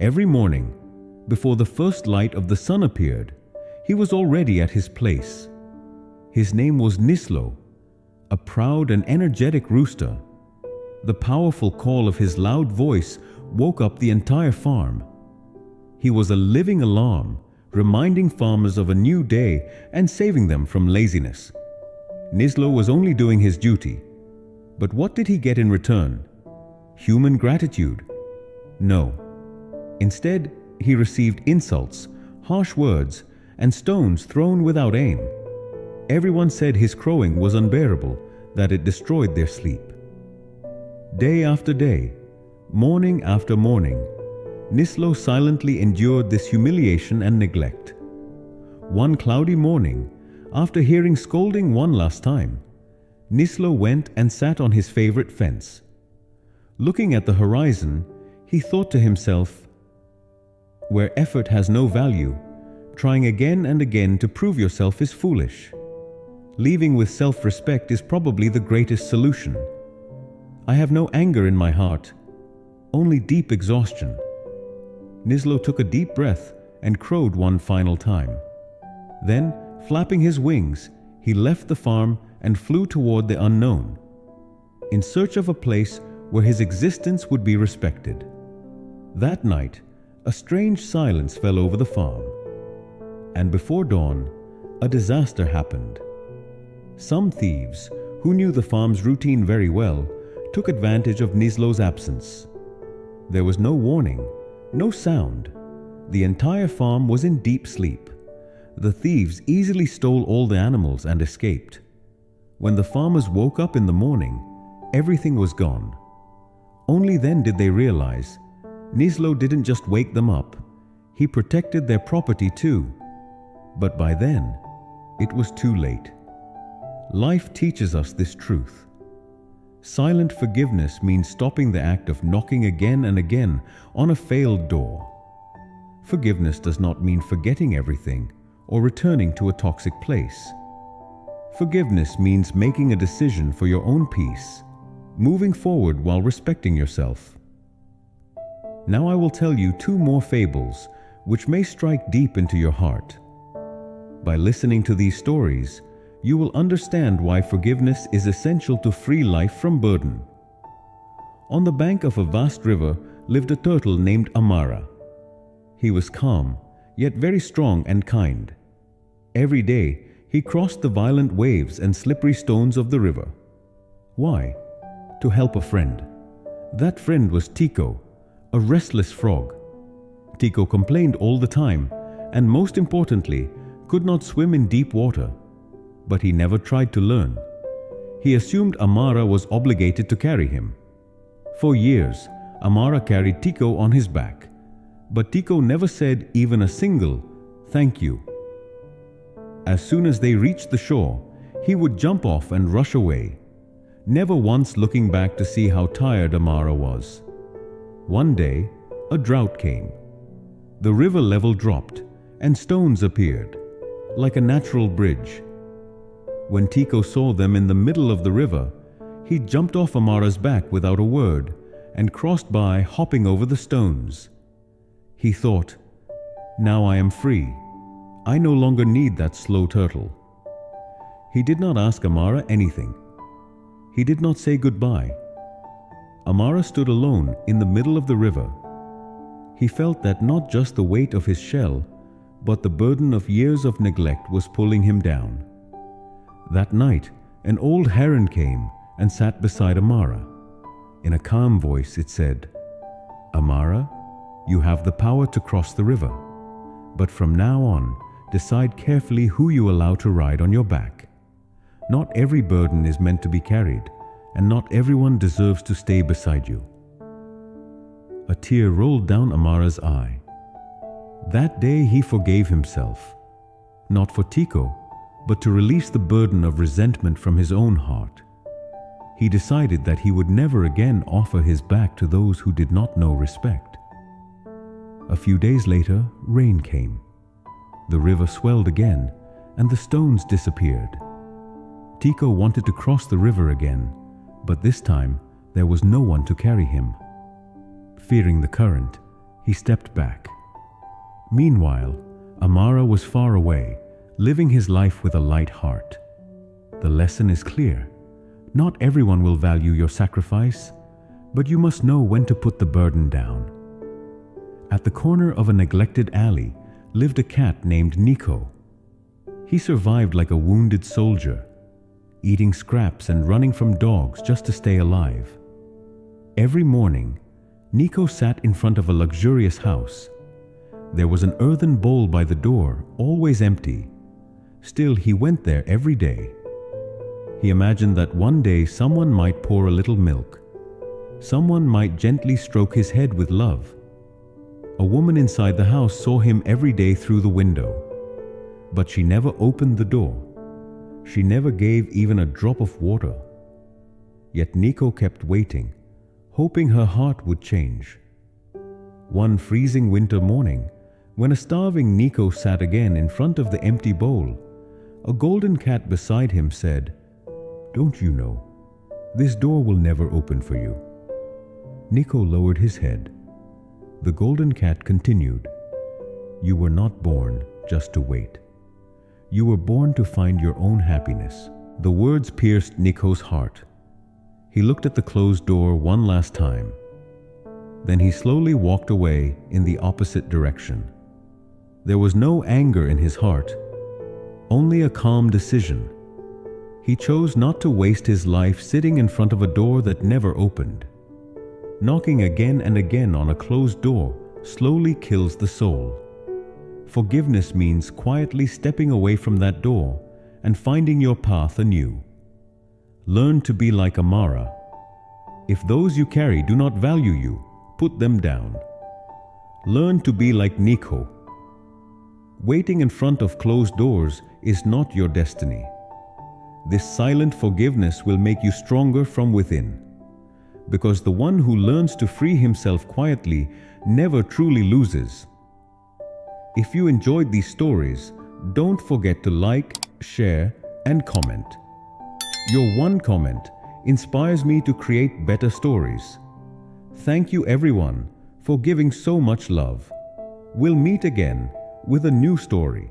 Every morning, before the first light of the sun appeared, he was already at his place. His name was Nislo, a proud and energetic rooster. The powerful call of his loud voice woke up the entire farm. He was a living alarm, reminding farmers of a new day and saving them from laziness. Nislo was only doing his duty. But what did he get in return? Human gratitude? No. Instead, he received insults, harsh words, and stones thrown without aim. Everyone said his crowing was unbearable, that it destroyed their sleep. Day after day, morning after morning, Nislo silently endured this humiliation and neglect. One cloudy morning, after hearing scolding one last time, Nislo went and sat on his favorite fence. Looking at the horizon, he thought to himself, "Where effort has no value, trying again and again to prove yourself is foolish. Leaving with self-respect is probably the greatest solution. I have no anger in my heart, only deep exhaustion." Nislo took a deep breath and crowed one final time. Then, flapping his wings, he left the farm and flew toward the unknown, in search of a place where his existence would be respected. That night, a strange silence fell over the farm, and before dawn, a disaster happened. Some thieves, who knew the farm's routine very well, took advantage of Nislo's absence. There was no warning, no sound. The entire farm was in deep sleep. The thieves easily stole all the animals and escaped. When the farmers woke up in the morning, everything was gone. Only then did they realize Nislo didn't just wake them up, he protected their property too. But by then, it was too late. Life teaches us this truth. Silent forgiveness means stopping the act of knocking again and again on a failed door. Forgiveness does not mean forgetting everything or returning to a toxic place. Forgiveness means making a decision for your own peace, moving forward while respecting yourself. Now I will tell you two more fables which may strike deep into your heart. By listening to these stories, you will understand why forgiveness is essential to free life from burden. On the bank of a vast river lived a turtle named Amara. He was calm, yet very strong and kind. Every day, he crossed the violent waves and slippery stones of the river. Why? To help a friend. That friend was Tico, a restless frog. Tico complained all the time, and most importantly, could not swim in deep water. But he never tried to learn. He assumed Amara was obligated to carry him. For years, Amara carried Tico on his back, but Tico never said even a single "thank you." As soon as they reached the shore, he would jump off and rush away, never once looking back to see how tired Amara was. One day, a drought came. The river level dropped, and stones appeared, like a natural bridge. When Tico saw them in the middle of the river, he jumped off Amara's back without a word and crossed by, hopping over the stones. He thought, "Now I am free. I no longer need that slow turtle." He did not ask Amara anything. He did not say goodbye. Amara stood alone in the middle of the river. He felt that not just the weight of his shell, but the burden of years of neglect was pulling him down. That night, an old heron came and sat beside Amara. In a calm voice, it said, "Amara, you have the power to cross the river, but from now on, decide carefully who you allow to ride on your back. Not every burden is meant to be carried, and not everyone deserves to stay beside you." A tear rolled down Amara's eye. That day he forgave himself, not for Tico, but to release the burden of resentment from his own heart. He decided that he would never again offer his back to those who did not know respect. A few days later, rain came. The river swelled again, and the stones disappeared. Tico wanted to cross the river again, but this time there was no one to carry him. Fearing the current, He stepped back. Meanwhile, Amara was far away, living his life with a light heart. The lesson is clear. Not everyone will value your sacrifice, but you must know when to put the burden down. At the corner of a neglected alley lived a cat named Nico. He survived like a wounded soldier, eating scraps and running from dogs just to stay alive. Every morning, Nico sat in front of a luxurious house. There was an earthen bowl by the door, always empty. Still, he went there every day. He imagined that one day someone might pour a little milk. Someone might gently stroke his head with love. A woman inside the house saw him every day through the window. But she never opened the door. She never gave even a drop of water. Yet Nico kept waiting, hoping her heart would change. One freezing winter morning, when a starving Nico sat again in front of the empty bowl, a golden cat beside him said, "Don't you know, this door will never open for you." Nico lowered his head. The golden cat continued, "You were not born just to wait. You were born to find your own happiness." The words pierced Nico's heart. He looked at the closed door one last time. Then he slowly walked away in the opposite direction. There was no anger in his heart, only a calm decision. He chose not to waste his life sitting in front of a door that never opened. Knocking again and again on a closed door slowly kills the soul. Forgiveness means quietly stepping away from that door and finding your path anew. Learn to be like Amara. If those you carry do not value you, put them down. Learn to be like Nico. Waiting in front of closed doors is not your destiny. This silent forgiveness will make you stronger from within. Because the one who learns to free himself quietly never truly loses. If you enjoyed these stories, don't forget to like, share, and comment. Your one comment inspires me to create better stories. Thank you everyone for giving so much love. We'll meet again with a new story.